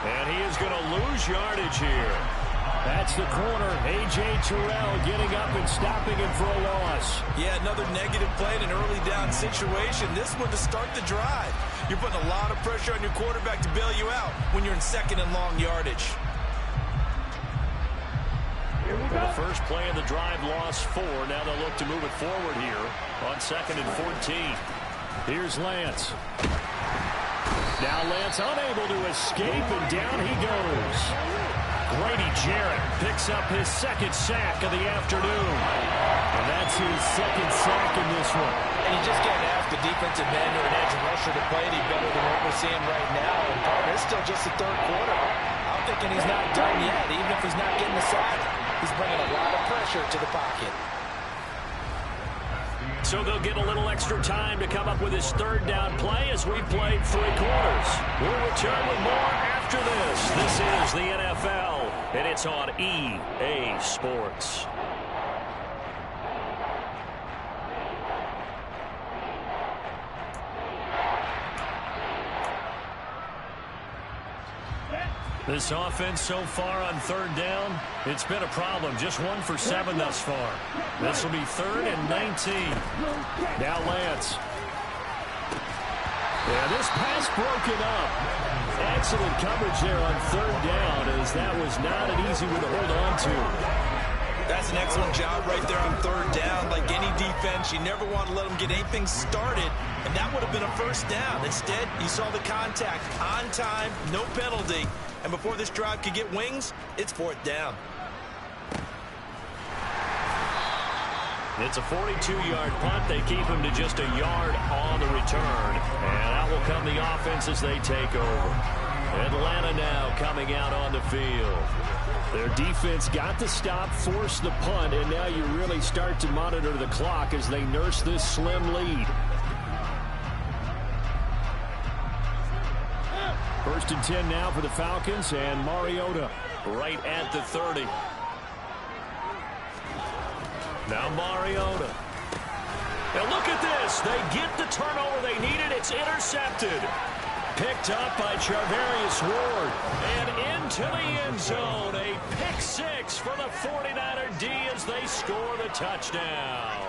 And he is going to lose yardage here. That's the corner. A.J. Terrell getting up and stopping him for a loss. Yeah, another negative play in an early down situation. This one to start the drive. You're putting a lot of pressure on your quarterback to bail you out when you're in 2nd and long yardage. Well, the first play of the drive lost 4. Now they'll look to move it forward here on 2nd and 14. Here's Lance. Now Lance unable to escape, and down he goes. Grady Jarrett picks up his 2nd sack of the afternoon. And that's his 2nd sack in this one. And you just can't ask a defensive end or an edge rusher to play any better than what we're seeing right now. And part, it's still just the 3rd quarter. I thinking he's not done yet. Even if he's not getting the sack, he's bringing a lot of pressure to the pocket. So they'll get a little extra time to come up with his third down play as we played 3 quarters. We'll return with more after this. This is the NFL, and it's on EA Sports. This offense so far on third down, it's been a problem. Just 1 for 7 thus far. This will be 3rd and 19. Now Lance. Yeah, this pass broken up. Excellent coverage there on 3rd down, as that was not an easy one to hold on to. That's an excellent job right there on 3rd down. Like any defense, you never want to let them get anything started, and that would have been a first down. Instead, you saw the contact on time, no penalty. And before this drive could get wings, it's 4th down. It's a 42-yard punt. They keep him to just a yard on the return. And out will come the offense as they take over. Atlanta now coming out on the field. Their defense got the stop, forced the punt, and now you really start to monitor the clock as they nurse this slim lead. 1st and 10 now for the Falcons, and Mariota right at the 30. Now Mariota. And look at this. They get the turnover they needed. It's intercepted. Picked up by Charvarius Ward. And into the end zone. A pick 6 for the 49er D as they score the touchdown.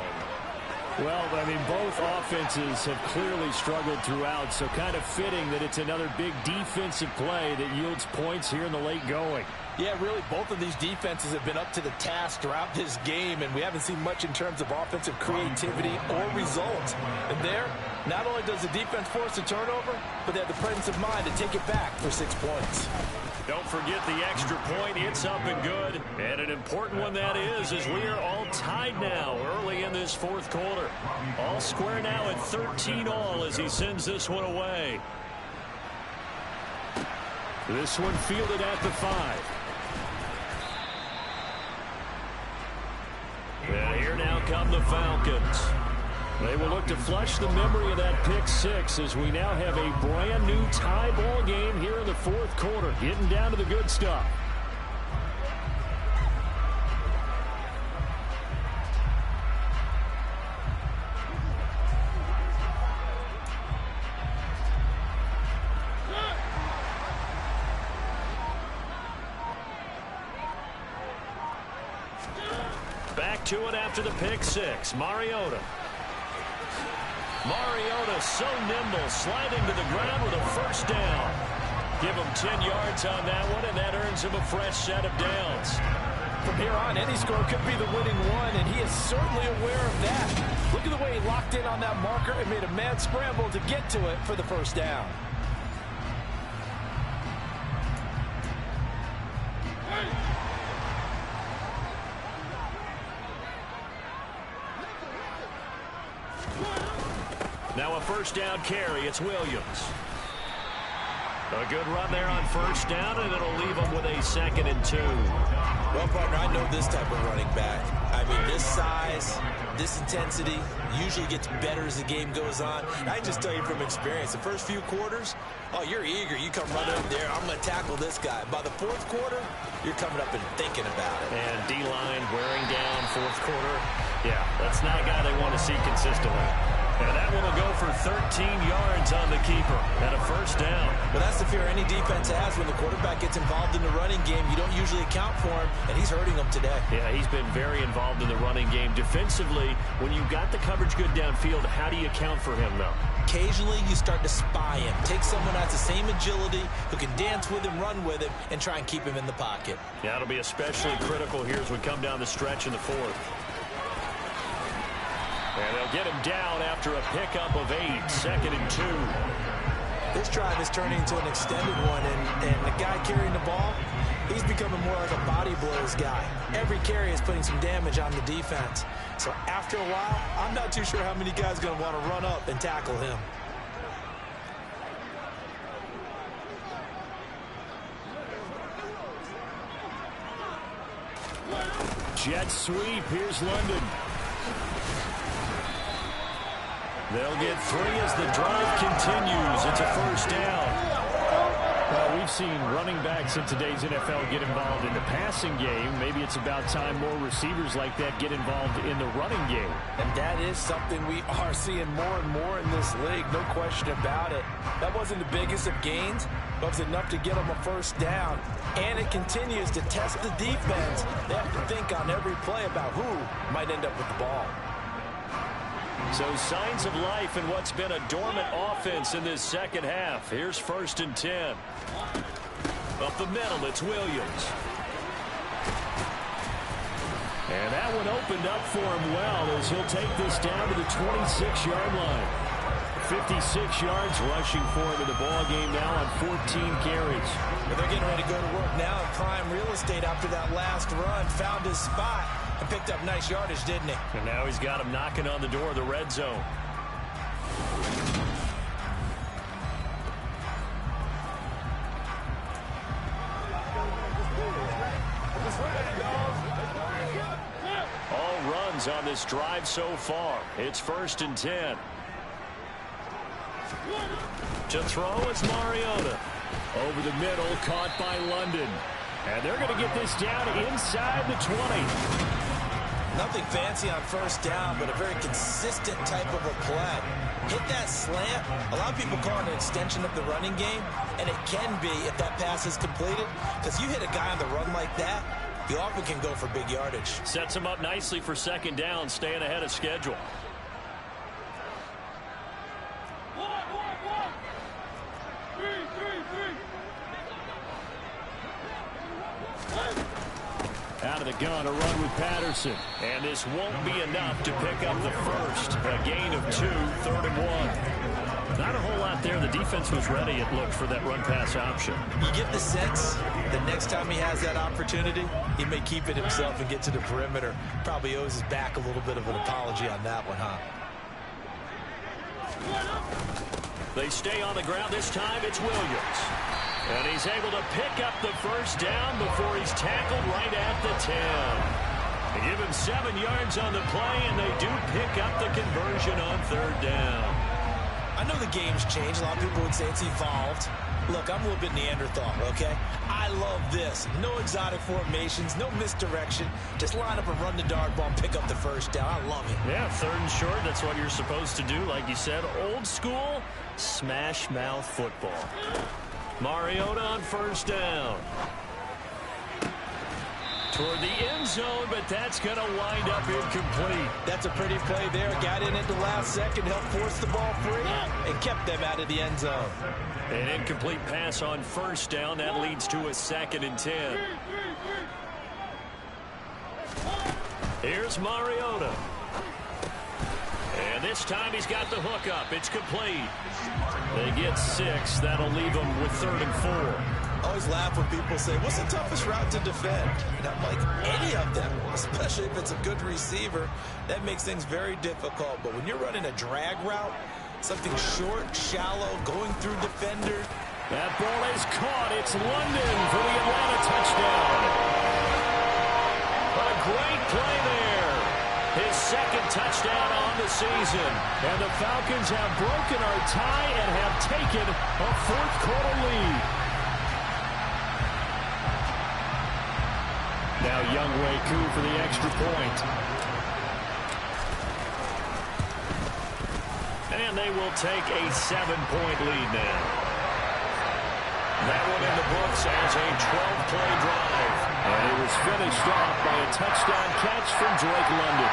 Well, I mean, both offenses have clearly struggled throughout, so kind of fitting that it's another big defensive play that yields points here in the late going. Yeah, really, both of these defenses have been up to the task throughout this game, and we haven't seen much in terms of offensive creativity or results. And there, not only does the defense force a turnover, but they have the presence of mind to take it back for 6 points. Don't forget the extra point. It's up and good. And an important one that is, as we are all tied now early in this 4th quarter. All square now at 13 all as he sends this one away. This one fielded at the 5. And here now come the Falcons. They will look to flush the memory of that pick 6 as we now have a brand new tie ball game here in the 4th quarter. Getting down to the good stuff. Back to it after the pick 6. Mariota so nimble, sliding to the ground with a 1st down. Give him 10 yards on that one, and that earns him a fresh set of downs. From here on, any score could be the winning one, and he is certainly aware of that. Look at the way he locked in on that marker and made a mad scramble to get to it for the 1st down. Now a 1st down carry. It's Williams. A good run there on 1st down, and it'll leave him with a 2nd and 2. Well, partner, I know this type of running back. I mean, this size, this intensity usually gets better as the game goes on. And I can just tell you from experience, the first few quarters, oh, you're eager. You come running up there, I'm going to tackle this guy. By the 4th quarter, you're coming up and thinking about it. And D-line wearing down 4th quarter. Yeah, that's not a guy they want to see consistently. And that one will go for 13 yards on the keeper and a 1st down. Well, that's the fear any defense has when the quarterback gets involved in the running game. You don't usually account for him, and he's hurting them today. Yeah, he's been very involved in the running game. Defensively, when you've got the coverage good downfield, how do you account for him, though? Occasionally, you start to spy him. Take someone who has the same agility, who can dance with him, run with him, and try and keep him in the pocket. Yeah, it'll be especially critical here as we come down the stretch in the 4th. And they'll get him down after a pickup of 8, 2nd and 2. This drive is turning into an extended one, and the guy carrying the ball, he's becoming more like a body blows guy. Every carry is putting some damage on the defense. So after a while, I'm not too sure how many guys are going to want to run up and tackle him. Jet sweep. Here's London. They'll get 3 as the drive continues. It's a first down. Well, we've seen running backs in today's NFL get involved in the passing game. Maybe it's about time more receivers like that get involved in the running game. And that is something we are seeing more and more in this league, no question about it. That wasn't the biggest of gains, but it was enough to get them a first down. And it continues to test the defense. They have to think on every play about who might end up with the ball. So signs of life in what's been a dormant offense in this second half. Here's 1st and 10. Up the middle, it's Williams. And that one opened up for him well as he'll take this down to the 26-yard line. 56 yards rushing for him in the ball game now on 14 carries. But they're getting ready to go to work now in prime real estate after that last run. Found his spot and picked up nice yardage, didn't he? And now he's got him knocking on the door of the red zone. All runs on this drive so far. It's 1st and 10. To throw is Mariota. Over the middle, caught by London. And they're going to get this down inside the 20. Nothing fancy on first down, but a very consistent type of a play. Hit that slant. A lot of people call it an extension of the running game, and it can be if that pass is completed, because you hit a guy on the run like that, you often can go for big yardage. Sets him up nicely for second down, staying ahead of schedule. Out of the gun, a run with Patterson. And this won't be enough to pick up the first. A gain of 2, 3rd and 1. Not a whole lot there. The defense was ready, it looked, for that run-pass option. You get the sense that next time he has that opportunity, he may keep it himself and get to the perimeter. Probably owes his back a little bit of an apology on that one, huh? They stay on the ground. This time it's Williams. And he's able to pick up the first down before he's tackled right at the 10. They give him 7 yards on the play, and they do pick up the conversion on 3rd down. I know the game's changed. A lot of people would say it's evolved. Look, I'm a little bit Neanderthal, okay? I love this. No exotic formations, no misdirection. Just line up and run the dart ball and pick up the first down. I love it. Yeah, 3rd and short, that's what you're supposed to do. Like you said, old school, smash mouth football. Mariota on first down. Toward the end zone, but that's going to wind up incomplete. That's a pretty play there. Got in at the last second, helped force the ball free, and kept them out of the end zone. An incomplete pass on first down. That leads to a 2nd and 10. Here's Mariota. And this time he's got the hook up. It's complete. They get 6. That'll leave them with 3rd and 4. I always laugh when people say, what's the toughest route to defend? And I'm like, any of them, especially if it's a good receiver. That makes things very difficult. But when you're running a drag route, something short, shallow, going through defenders. That ball is caught. It's London for the Atlanta touchdown. A great play there. His 2nd touchdown on the season. And the Falcons have broken our tie and have taken a 4th quarter lead. Now Younghoe Koo for the extra point. And they will take a 7-point lead now. That one in the books as a 12-play drive. And it was finished off by a touchdown catch from Drake London.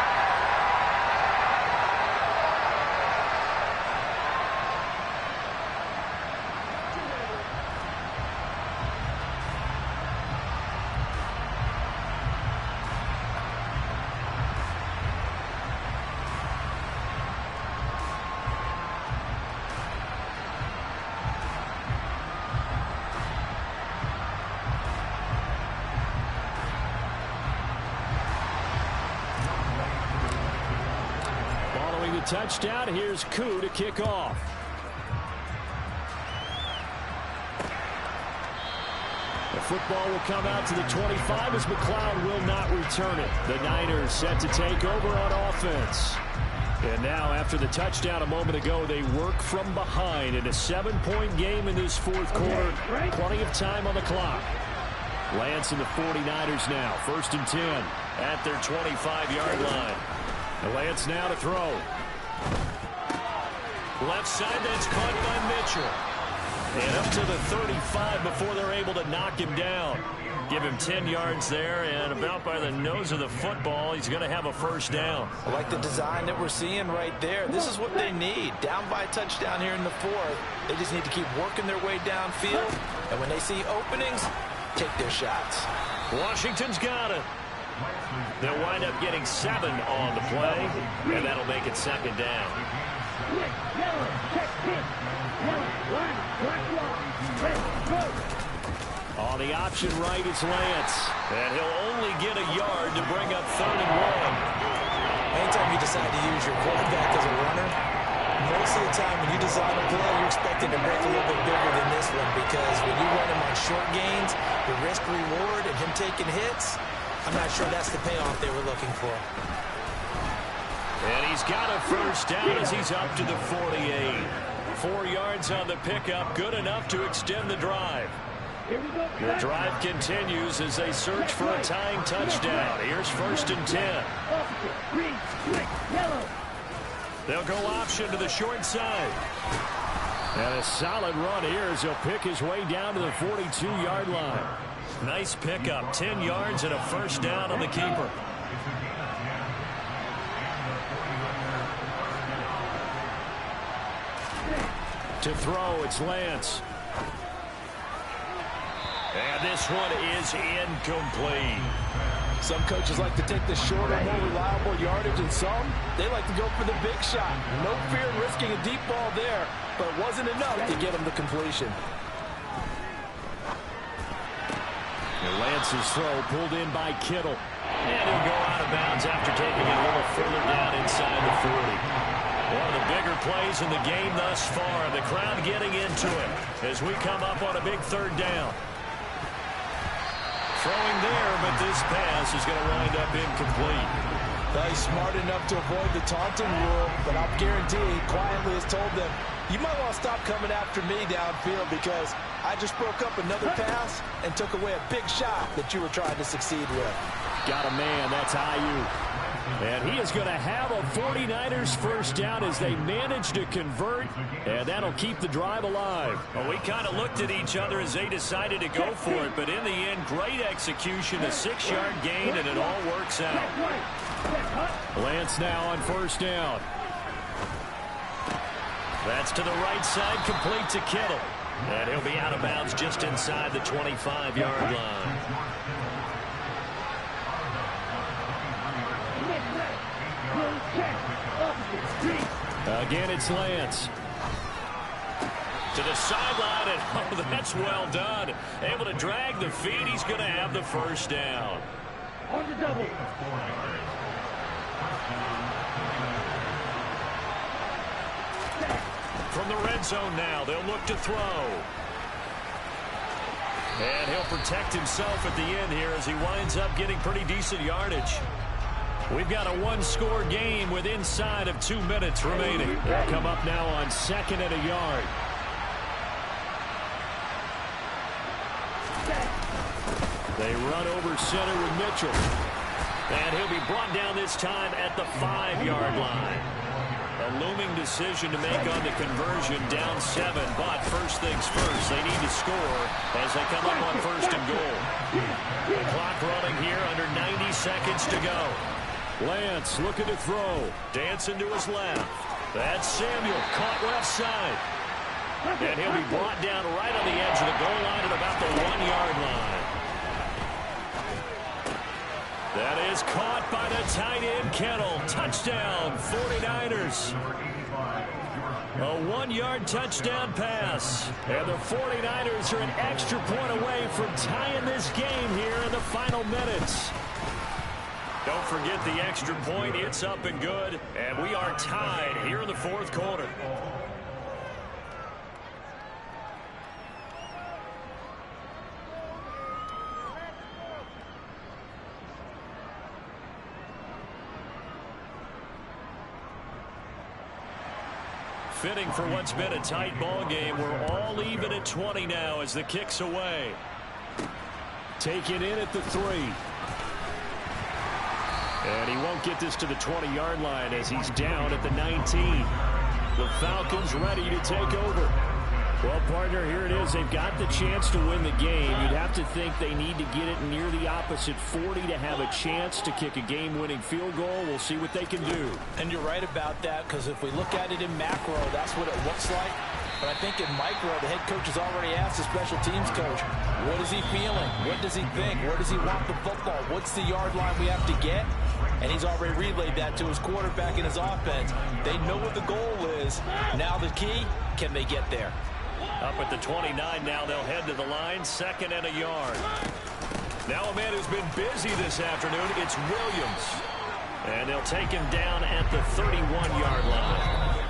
Touchdown. Here's Koo to kick off. The football will come out to the 25 as McLeod will not return it. The Niners set to take over on offense. And now, after the touchdown a moment ago, they work from behind in a 7-point game in this fourth quarter. Plenty of time on the clock. Lance and the 49ers now, 1st and 10 at their 25-yard line. And Lance now to throw. Left side, that's caught by Mitchell. And up to the 35 before they're able to knock him down. Give him 10 yards there, and about by the nose of the football, he's going to have a first down. I like the design that we're seeing right there. This is what they need. Down by a touchdown here in the fourth. They just need to keep working their way downfield, and when they see openings, take their shots. Washington's got it. They'll wind up getting 7 on the play, and that'll make it 2nd down. On the option right is Lance, and he'll only get a yard to bring up 3rd and 1. Anytime you decide to use your quarterback as a runner, most of the time when you design a play, you're expecting to break a little bit bigger than this one, because when you run him on short gains, the risk-reward and him taking hits, I'm not sure that's the payoff they were looking for. And he's got a first down as he's up to the 48. 4 yards on the pickup, good enough to extend the drive. The drive continues as they search for a tying touchdown. Here's 1st and 10. They'll go option to the short side. And a solid run here as he'll pick his way down to the 42-yard line. Nice pickup, 10 yards and a first down on the keeper. To throw, it's Lance. And this one is incomplete. Some coaches like to take the shorter, more reliable yardage, and some, they like to go for the big shot. No fear in risking a deep ball there, but it wasn't enough to get him the completion. And Lance's throw pulled in by Kittle. And he'll go out of bounds after taking it a little further down inside the 40. One of the bigger plays in the game thus far. The crowd getting into it as we come up on a big 3rd down. Throwing there, but this pass is going to wind up incomplete. He's smart enough to avoid the taunting rule, but I'll guarantee he quietly has told them, you might want to stop coming after me downfield because I just broke up another pass and took away a big shot that you were trying to succeed with. Got a man, that's IU. And he is going to have a 49ers first down as they manage to convert, and that'll keep the drive alive. Well, we kind of looked at each other as they decided to go for it, but in the end, great execution, a 6-yard gain, and it all works out. Lance now on first down. That's to the right side, complete to Kittle. And he'll be out of bounds just inside the 25-yard line. Again, it's Lance. To the sideline, and oh, that's well done. Able to drag the feet. He's going to have the first down. On the double. From the red zone now, they'll look to throw. And he'll protect himself at the end here as he winds up getting pretty decent yardage. We've got a 1-score game with inside of 2 minutes remaining. They'll come up now on 2nd and a yard. They run over center with Mitchell. And he'll be brought down this time at the 5-yard line. A looming decision to make on the conversion, down 7. But first things first, they need to score as they come up on 1st and goal. The clock running here, under 90 seconds to go. Lance looking to throw. Dancing to his left. That's Samuel, caught left side. And he'll be brought down right on the edge of the goal line at about the 1-yard line. That is caught by the tight end, Kittle. Touchdown, 49ers. A 1-yard touchdown pass. And the 49ers are an extra point away from tying this game here in the final minutes. Don't forget the extra point. It's up and good. And we are tied here in the fourth quarter. Fitting for what's been a tight ball game. We're all even at 20 now as the kick's away. Taken in at the 3. And he won't get this to the 20-yard line as he's down at the 19. The Falcons ready to take over. Well, partner, here it is. They've got the chance to win the game. You'd have to think they need to get it near the opposite 40 to have a chance to kick a game-winning field goal. We'll see what they can do. And you're right about that, because if we look at it in macro, that's what it looks like. But I think in micro, the head coach has already asked the special teams coach, what is he feeling? What does he think? Where does he want the football? What's the yard line we have to get? And he's already relayed that to his quarterback and his offense. They know what the goal is. Now the key, can they get there? Up at the 29 now, they'll head to the line, 2nd and a yard. Now a man who's been busy this afternoon, it's Williams. And they'll take him down at the 31-yard line.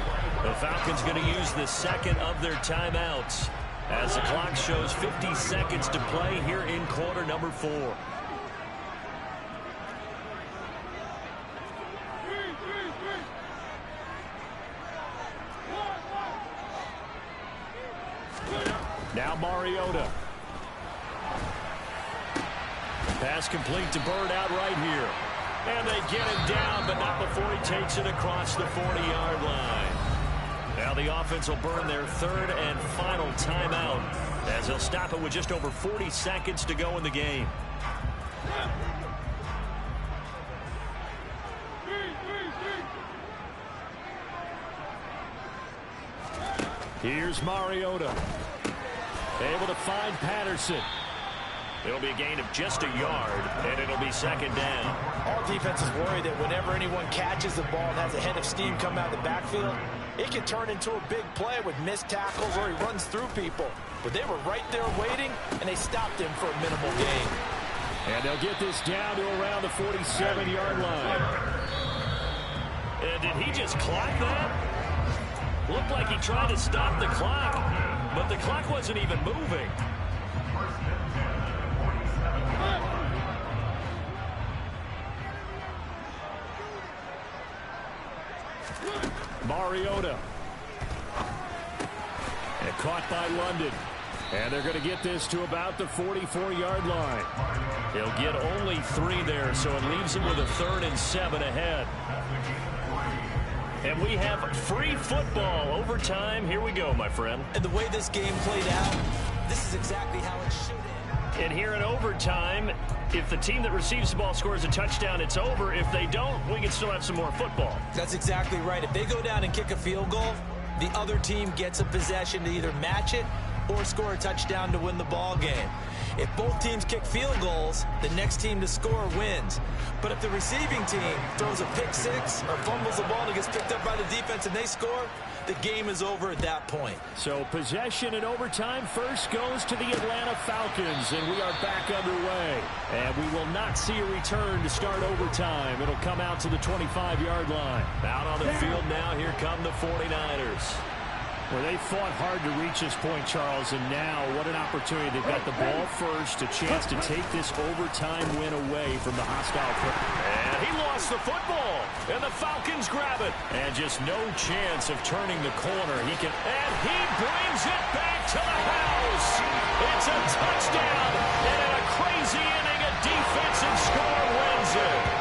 The Falcons going to use the second of their timeouts as the clock shows 50 seconds to play here in quarter number 4. Now Mariota. Pass complete to Bird out right here. And they get him down, but not before he takes it across the 40-yard line. Now the offense will burn their 3rd and final timeout as they'll stop it with just over 40 seconds to go in the game. Here's Mariota. Able to find Patterson. It'll be a gain of just a yard, and it'll be 2nd down. All defenses worry that whenever anyone catches the ball and has a head of steam come out of the backfield, it can turn into a big play with missed tackles or he runs through people. But they were right there waiting, and they stopped him for a minimal gain. And they'll get this down to around the 47-yard line. And did he just clock that? Looked like he tried to stop the clock, but the clock wasn't even moving. Mariota. And caught by London. And they're going to get this to about the 44-yard line. He'll get only 3 there, so it leaves him with a 3rd and 7 ahead. And we have free football. Overtime. Here we go, my friend. And the way this game played out, this is exactly how it should end. And here in overtime, if the team that receives the ball scores a touchdown, it's over. If they don't, we can still have some more football. That's exactly right. If they go down and kick a field goal, the other team gets a possession to either match it or score a touchdown to win the ball game. If both teams kick field goals, the next team to score wins. But if the receiving team throws a pick 6 or fumbles the ball and it gets picked up by the defense and they score, the game is over at that point. So possession in overtime first goes to the Atlanta Falcons, and we are back underway. And we will not see a return to start overtime. It'll come out to the 25-yard line. Out on the field now, here come the 49ers. Well, they fought hard to reach this point, Charles, and now what an opportunity. They've got the ball first, a chance to take this overtime win away from the hostile player. And he lost the football, and the Falcons grab it. And just no chance of turning the corner. And he brings it back to the house. It's a touchdown, and in a crazy inning, a defensive score wins it.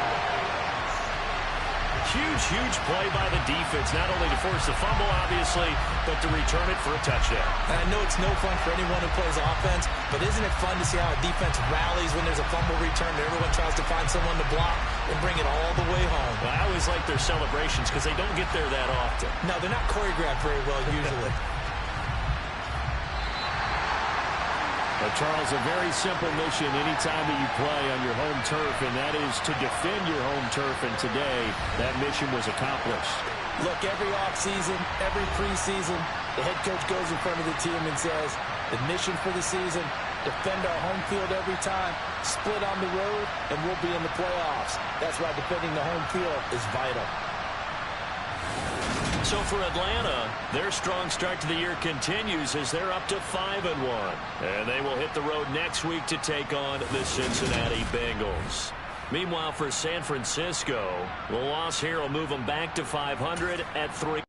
Huge play by the defense, not only to force the fumble, obviously, but to return it for a touchdown. And I know it's no fun for anyone who plays offense, but isn't it fun to see how a defense rallies when there's a fumble return and everyone tries to find someone to block and bring it all the way home? Well, I always like their celebrations because they don't get there that often. No, they're not choreographed very well usually. But Charles, a very simple mission anytime that you play on your home turf, and that is to defend your home turf. And today, that mission was accomplished. Look, every offseason, every preseason, the head coach goes in front of the team and says, the mission for the season, defend our home field every time, split on the road, and we'll be in the playoffs. That's why defending the home field is vital. So for Atlanta, their strong start to the year continues as they're up to 5-1. And they will hit the road next week to take on the Cincinnati Bengals. Meanwhile, for San Francisco, the loss here will move them back to 500 at 3.